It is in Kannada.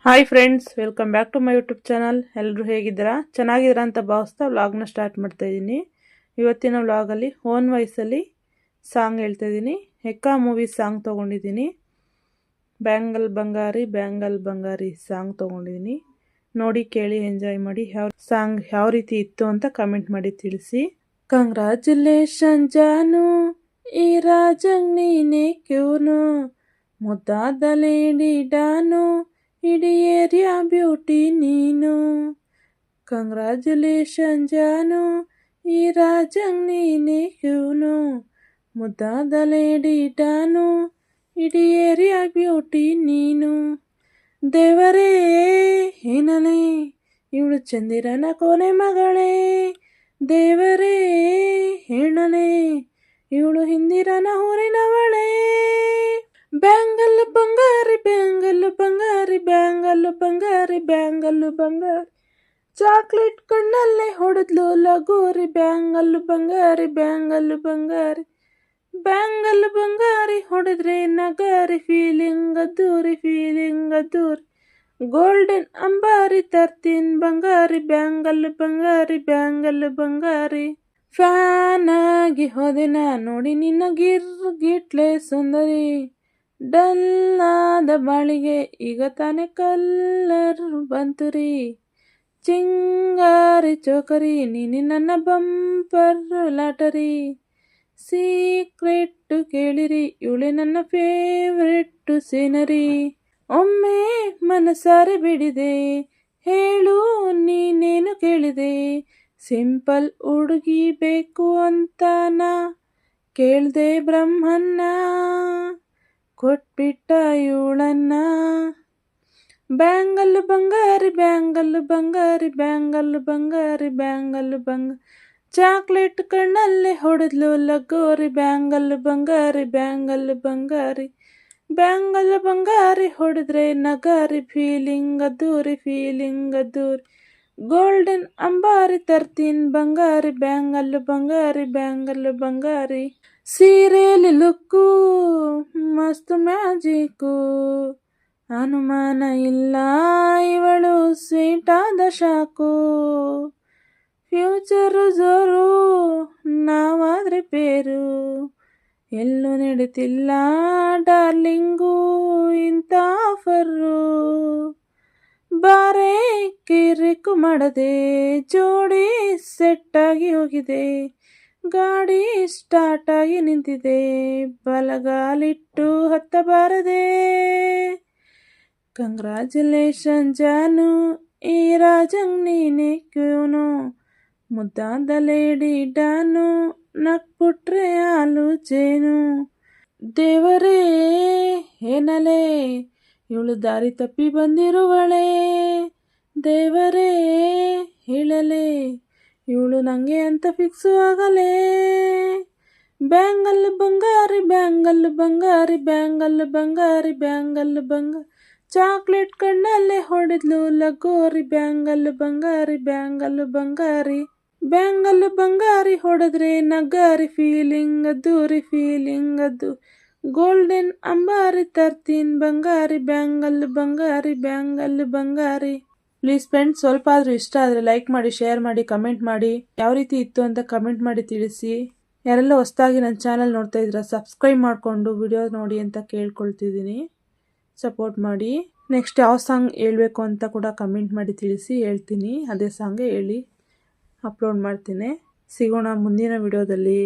Hi friends, welcome back to my YouTube channel. ಎಲ್ಲರೂ ಹೇಗಿದ್ದೀರಾ? ಚೆನ್ನಾಗಿದ್ದೀರಾ ಅಂತ ಭಾವಿಸ್ತಾ ವ್ಲಾಗ್ನ ಸ್ಟಾರ್ಟ್ ಮಾಡ್ತಾ ಇದ್ದೀನಿ. ಇವತ್ತಿನ ವ್ಲಾಗಲ್ಲಿ ಓನ್ ವಾಯ್ಸಲ್ಲಿ ಸಾಂಗ್ ಹೇಳ್ತಾ ಇದ್ದೀನಿ. ಹೆಕ್ಕಾ ಮೂವಿ ಸಾಂಗ್ ತೊಗೊಂಡಿದ್ದೀನಿ. ಬ್ಯಾಂಗಲ್ ಬಂಗಾರಿ ಬ್ಯಾಂಗಲ್ ಬಂಗಾರಿ ಸಾಂಗ್ ತೊಗೊಂಡಿದ್ದೀನಿ. ನೋಡಿ, ಕೇಳಿ, ಎಂಜಾಯ್ ಮಾಡಿ. ಸಾಂಗ್ ಯಾವ ರೀತಿ ಇತ್ತು ಅಂತ ಕಮೆಂಟ್ ಮಾಡಿ ತಿಳಿಸಿ. ಕಂಗ್ರ್ಯಾಚುಲೇಷನ್ ಜಾನು, ಈ ರಾಜಂಗ್ ನೀನೇ ಕ್ಯೂನು, ಮುದ್ದಾದ ಲೇಡಿ ಡಾನು, ಇಡೀ ಏರಿಯಾ ಬ್ಯೂಟಿ ನೀನು. ಕಂಗ್ರ್ಯಾಚುಲೇಷನ್ ಜಾನು, ಈ ರಾಜಂಗ್ ನೀನೇ ಕ್ಯೂನು, ಮುದ್ದಾದ ಲೇಡಿ ಡಾನು, ಇಡೀ ಏರಿಯಾ ಬ್ಯೂಟಿ ನೀನು. ದೇವರೇ ಏನಲೇ, ಇವಳು ಚಂದಿರನ ಕೊನೆ ಮಗಳೇ. ದೇವರೇ ಹೇಳಲೇ, ಇವಳು ಹಿಂದಿರನ ಊರಿನವಳೇ. ಬ್ಯಾಂಗಲ್ ಬಂಗಾರಿ ಬ್ಯಾಂಗಲ್ ಬಂಗಾರಿ ಬ್ಯಾಂಗಲ್ ಬಂಗಾರಿ ಬ್ಯಾಂಗಲ್ ಬಂಗಾರಿ, ಚಾಕ್ಲೇಟ್ ಕಣ್ಣಲ್ಲೇ ಹೊಡೆದ್ಲು ಲಗೋರಿ. ಬ್ಯಾಂಗಲ್ ಬಂಗಾರಿ ಬ್ಯಾಂಗಲ್ ಬಂಗಾರಿ ಬ್ಯಾಂಗಲ್ ಬಂಗಾರಿ, ಹೊಡೆದ್ರೆ ನಗಾರಿ. ಫೀಲಿಂಗ್ ಅದ್ದೂರಿ ಫೀಲಿಂಗ್ ಅದ್ದೂರಿ, ಗೋಲ್ಡನ್ ಅಂಬಾರಿ ತರ್ತೀನ್ ಬಂಗಾರಿ. ಬ್ಯಾಂಗಲ್ ಬಂಗಾರಿ ಬ್ಯಾಂಗಲ್ ಬಂಗಾರಿ, ಫ್ಯಾನ್ ಆಗಿ ಹೋದೆನ ನೋಡಿ ನಿನ್ನ ಗಿಟ್ಲೆ ಸುಂದರಿ. ಡಲ್ಲಾದ ಬಾಳಿಗೆ ಈಗ ತಾನೆ ಕಲ್ಲರ್ ಬಂತುರಿ. ಚಿಂಗಾರಿ ಚೋಕರಿ, ನೀನೆ ನನ್ನ ಬಂಪರ್ ಲಾಟರಿ. ಸೀಕ್ರೆಟ್ ಕೇಳಿರಿ, ಇವಳೆ ನನ್ನ ಫೇವ್ರೆಟ್ ಸೀನರಿ. ಒಮ್ಮೆ ಮನಸಾರೆ ಬಿಡಿದೆ, ಹೇಳು ನೀನೇನು ಕೇಳಿದೆ. ಸಿಂಪಲ್ ಹುಡುಗಿ ಬೇಕು ಅಂತ ನಾ ಕೇಳ್ದೆ ಬ್ರಹ್ಮನ್ನ, ಕೊಟ್ಬಿಟ್ಟ ಇವಳನ್ನ. ಬ್ಯಾಂಗಲ್ ಬಂಗಾರಿ ಬ್ಯಾಂಗಲ್ ಬಂಗಾರಿ ಬ್ಯಾಂಗಲ್ ಬಂಗಾರಿ ಬ್ಯಾಂಗಲ್ ಬಂಗಾರಿ, ಚಾಕ್ಲೇಟ್ ಕಣ್ಣಲ್ಲೇ ಹೊಡೆದ್ಲು ಲಗೋರಿ. ಬ್ಯಾಂಗಲ್ ಬಂಗಾರಿ ಬ್ಯಾಂಗಲ್ ಬಂಗಾರಿ ಬ್ಯಾಂಗಲ್ ಬಂಗಾರಿ, ಹೊಡೆದ್ರೆ ನಗಾರಿ. ಫೀಲಿಂಗ್ ಅದ್ದೂರಿ ಫೀಲಿಂಗ್ ಅದ್ದೂರಿ, ಗೋಲ್ಡನ್ ಅಂಬಾರಿ ತರ್ತೀನ್ ಬಂಗಾರಿ. ಬ್ಯಾಂಗಲ್ ಬಂಗಾರಿ ಬ್ಯಾಂಗಲ್ ಬಂಗಾರಿ, ಸೀರೆಯಲ್ಲಿ ಲುಕ್ಕು ಮಸ್ತ್ ಮ್ಯಾಜಿಕ್ಕು, ಅನುಮಾನ ಇಲ್ಲ ಇವಳು ಸ್ವೀಟ್ ಆದ ಶಾಕು. ಫ್ಯೂಚರು ಜೋರು, ನಾವಾದ್ರೆ ಪೇರು, ಎಲ್ಲೂ ನಡೀತಿಲ್ಲ ಡಾರ್ಲಿಂಗು ಇಂಥ ಆಫರು. ಬಾರೆ ಕಿರಿಕು ಮಾಡದೆ, ಜೋಡಿ ಸೆಟ್ಟಾಗಿ ಹೋಗಿದೆ. ಗಾಡಿ ಸ್ಟಾರ್ಟ್ ಆಗಿ ನಿಂತಿದೆ, ಬಲಗಾಲಿಟ್ಟು ಹತ್ತಬಾರದೆ. ಕಂಗ್ರ್ಯಾಚುಲೇಷನ್ ಜಾನು, ಈ ರಾಜಂಗ್ ನೀನೇ ಕ್ಯೂನು, ಮುದ್ದಾದ ಲೇಡಿ ಡಾನು, ನಕ್ಬಿಟ್ರೆ ಹಾಲು ಜೇನು. ದೇವರೇ ಏನಲೇ, ಇವಳು ದಾರಿ ತಪ್ಪಿ ಬಂದಿರುವಳೆ. ದೇವರೇ ಹೇಳಲೇ, ಇವಳು ನಂಗೆ ಅಂತ ಫಿಕ್ಸು ಆಗಲೇ. ಬ್ಯಾಂಗಲ್ ಬಂಗಾರಿ ಬ್ಯಾಂಗಲ್ ಬಂಗಾರಿ ಬ್ಯಾಂಗಲ್ ಬಂಗಾರಿ ಬ್ಯಾಂಗಲ್ ಬಂಗಾರಿ, ಚಾಕ್ಲೇಟ್ ಕಣ್ಣಲ್ಲೇ ಹೊಡೆದ್ಲು ಲಗೋರಿ. ಬ್ಯಾಂಗಲ್ ಬಂಗಾರಿ ಬ್ಯಾಂಗಲ್ ಬಂಗಾರಿ ಬ್ಯಾಂಗಲ್ ಬಂಗಾರಿ, ಹೊಡೆದ್ರೆ ನಗಾರಿ. ಫೀಲಿಂಗ್ ಅದ್ದೂರಿ ಫೀಲಿಂಗ್ ಅದ್ದು, ಗೋಲ್ಡನ್ ಅಂಬಾರಿ ತರ್ತೀನ್ ಬಂಗಾರಿ. Bangle Bangari bangle Bangari. Please friends, ಸ್ವಲ್ಪ ಆದರೂ ಇಷ್ಟ ಆದರೆ ಲೈಕ್ ಮಾಡಿ, ಶೇರ್ ಮಾಡಿ, ಕಮೆಂಟ್ ಮಾಡಿ. ಯಾವ ರೀತಿ ಇತ್ತು ಅಂತ ಕಮೆಂಟ್ ಮಾಡಿ ತಿಳಿಸಿ. ಯಾರೆಲ್ಲ ಹೊಸದಾಗಿ ನನ್ನ ಚಾನಲ್ ನೋಡ್ತಾ ಇದ್ದೀರಾ, ಸಬ್ಸ್ಕ್ರೈಬ್ ಮಾಡಿಕೊಂಡು ವಿಡಿಯೋ ನೋಡಿ ಅಂತ ಕೇಳ್ಕೊಳ್ತಿದ್ದೀನಿ. ಸಪೋರ್ಟ್ ಮಾಡಿ. ನೆಕ್ಸ್ಟ್ ಯಾವ ಸಾಂಗ್ ಹೇಳಬೇಕು ಅಂತ ಕೂಡ ಕಮೆಂಟ್ ಮಾಡಿ ತಿಳಿಸಿ, ಹೇಳ್ತೀನಿ. ಅದೇ ಸಾಂಗೇ ಹೇಳಿ ಅಪ್ಲೋಡ್ ಮಾಡ್ತೀನಿ. ಸಿಗೋಣ ಮುಂದಿನ ವಿಡಿಯೋದಲ್ಲಿ.